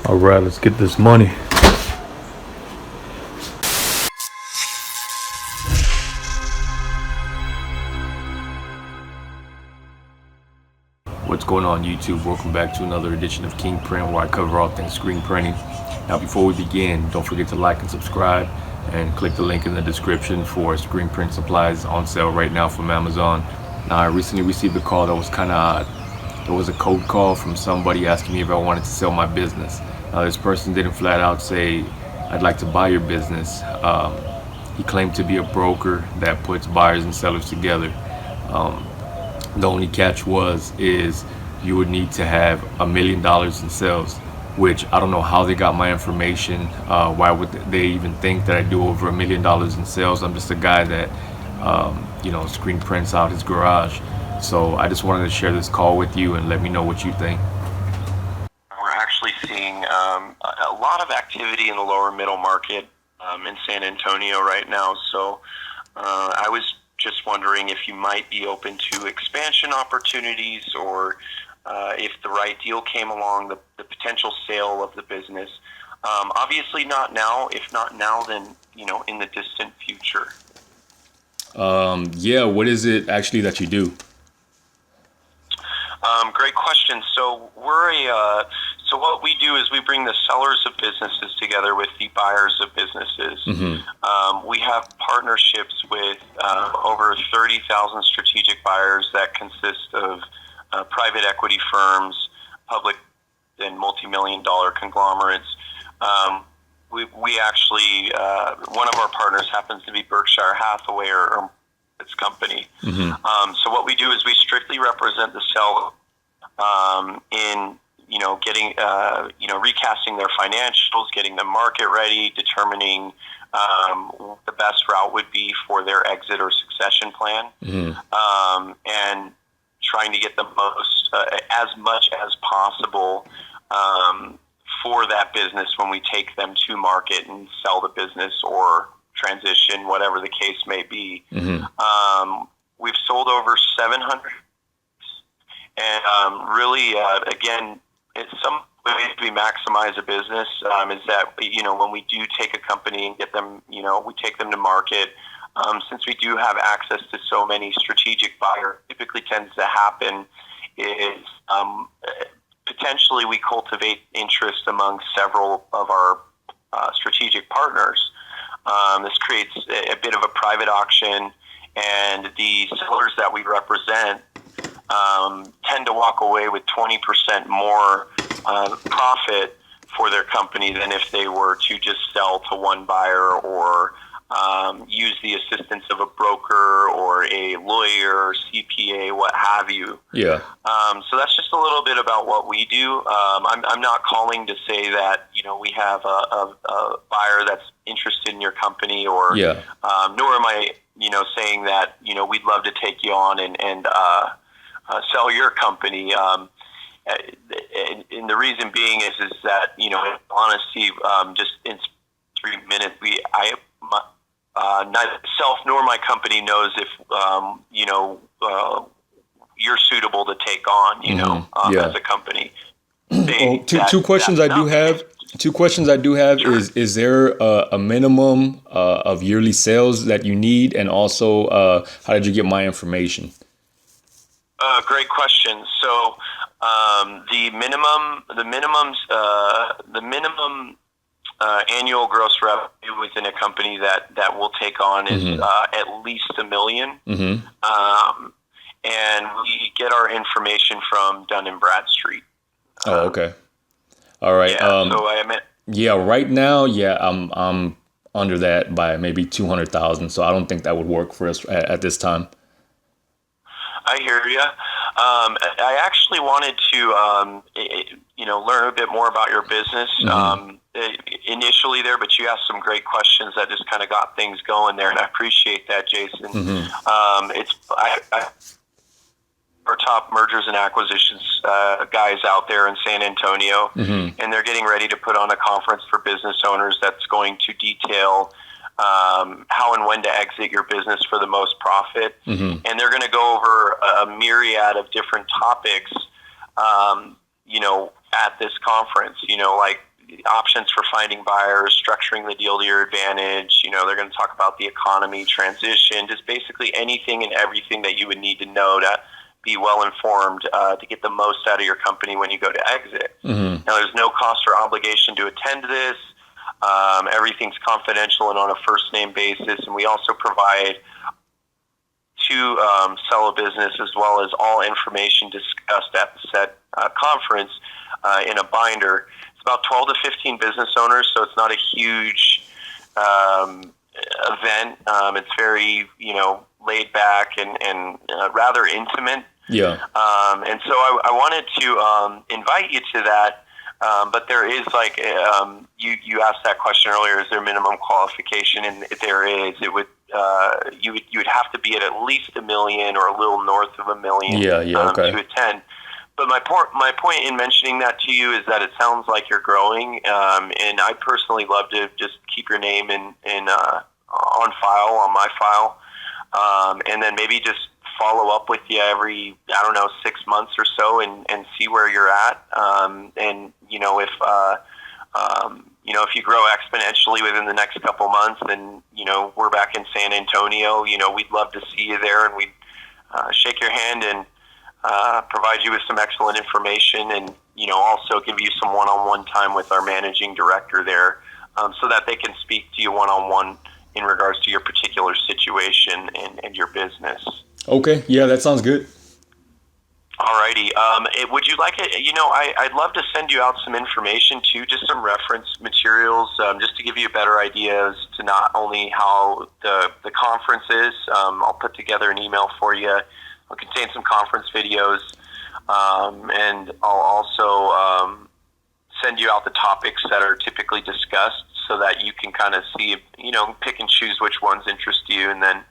All right, let's get this money. What's going on, YouTube? Welcome back to another edition of King Print, where I cover all things screen printing. Now, before we begin, don't forget to like and subscribe and click the link in the description for screen print supplies on sale right now from Amazon. Now, I recently received a call that was kind of odd. It was a cold call from somebody asking me if I wanted to sell my business. Now, this person didn't flat out say, "I'd like to buy your business." He claimed to be a broker that puts buyers and sellers together. The only catch is you would need to have $1 million in sales, which I don't know how they got my information. Why would they even think that I do over $1 million in sales? I'm just a guy that, screen prints out his garage. So I just wanted to share this call with you and let me know what you think. We're actually seeing a lot of activity in the lower middle market in San Antonio right now. So I was just wondering if you might be open to expansion opportunities, or if the right deal came along, the potential sale of the business. Obviously not now. If not now, then in the distant future. What is it actually that you do? Great question. So so what we do is we bring the sellers of businesses together with the buyers of businesses. We have partnerships with over 30,000 strategic buyers that consist of private equity firms, public and multi-million-dollar conglomerates. We actually, one of our partners happens to be Berkshire Hathaway or its company. So what we do is we strictly represent the seller in getting recasting their financials, getting them market ready, determining what the best route would be for their exit or succession plan, and trying to get the most as much as possible for that business when we take them to market and sell the business or transition, whatever the case may be. We've sold over 700, and really, again, it's some way we maximize a business is that when we do take a company and get them, we take them to market. Since we do have access to so many strategic buyers, typically tends to happen is potentially we cultivate interest among several of our strategic partners. This creates a bit of a private auction, and the sellers that we represent tend to walk away with 20% more profit for their company than if they were to just sell to one buyer or use the assistance of a broker or a lawyer, CPA, what have you. Yeah. So that's just a little bit about what we do. I'm not calling to say that we have a buyer that's interested in your company, or nor am I saying that we'd love to take you on and sell your company. And the reason being is that in honesty, just in 3 minutes, neither myself nor my company knows if you're suitable to take on as a company. Two questions I do have. Sure. Is there a minimum of yearly sales that you need, and also how did you get my information? Great question. So the minimum annual gross revenue within a company that we'll take on is at least $1 million. And we get our information from Dun & Bradstreet. Oh, okay. All right. Right now, I'm under that by maybe 200,000. So I don't think that would work for us at this time. I hear you. I actually wanted to, learn a bit more about your business initially there, but you asked some great questions that just kind of got things going there, and I appreciate that, Jason. Our top mergers and acquisitions guys out there in San Antonio, and they're getting ready to put on a conference for business owners that's going to detail how and when to exit your business for the most profit. And they're going to go over a myriad of different topics, at this conference, like options for finding buyers, structuring the deal to your advantage. They're going to talk about the economy, transition, just basically anything and everything that you would need to know to be well informed to get the most out of your company when you go to exit. Mm-hmm. Now, there's no cost or obligation to attend this. Everything's confidential and on a first name basis, and we also provide to sell a business as well as all information discussed at the said conference in a binder. It's about 12 to 15 business owners, so it's not a huge event. It's very, laid back and rather intimate. Yeah. And so I wanted to invite you to that. But there is you asked that question earlier, is there minimum qualification? And if there is, it would you would have to be at least $1 million or a little north of $1 million okay. to attend. But my point in mentioning that to you is that it sounds like you're growing, and I personally love to just keep your name in on my file, and then maybe just follow up with you every 6 months or so and see where you're at, and if you grow exponentially within the next couple months, then we're back in San Antonio. We'd love to see you there, and we'd shake your hand and provide you with some excellent information, and also give you some one-on-one time with our managing director there, so that they can speak to you one-on-one in regards to your particular situation and your business. Okay, yeah, that sounds good. Alrighty. Would you like it? I'd love to send you out some information too, just some reference materials, just to give you a better idea as to not only how the conference is. I'll put together an email for you. It'll contain some conference videos, and I'll also send you out the topics that are typically discussed, so that you can kind of see, pick and choose which ones interest you, and then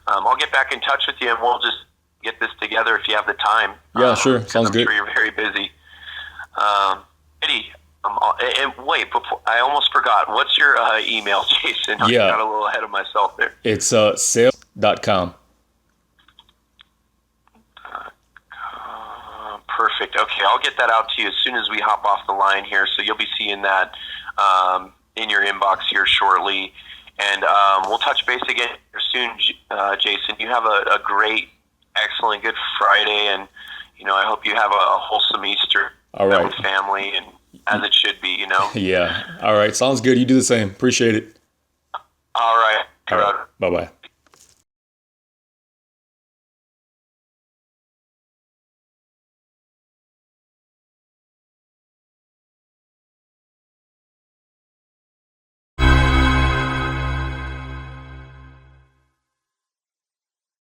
I'll get back in touch with you, and we'll just get this together if you have the time. Yeah, sure. Sounds good. I'm sure you're very busy. Eddie, and wait, before, I almost forgot. What's your email, Jason? I got a little ahead of myself there. It's sales.com. Perfect. Okay, I'll get that out to you as soon as we hop off the line here, so you'll be seeing that in your inbox here shortly. And we'll touch base again soon, Jason. You have a great, excellent, good Friday, and I hope you have a wholesome Easter with family, and as it should be. Yeah. All right. Sounds good. You do the same. Appreciate it. All right. All right. Bye-bye.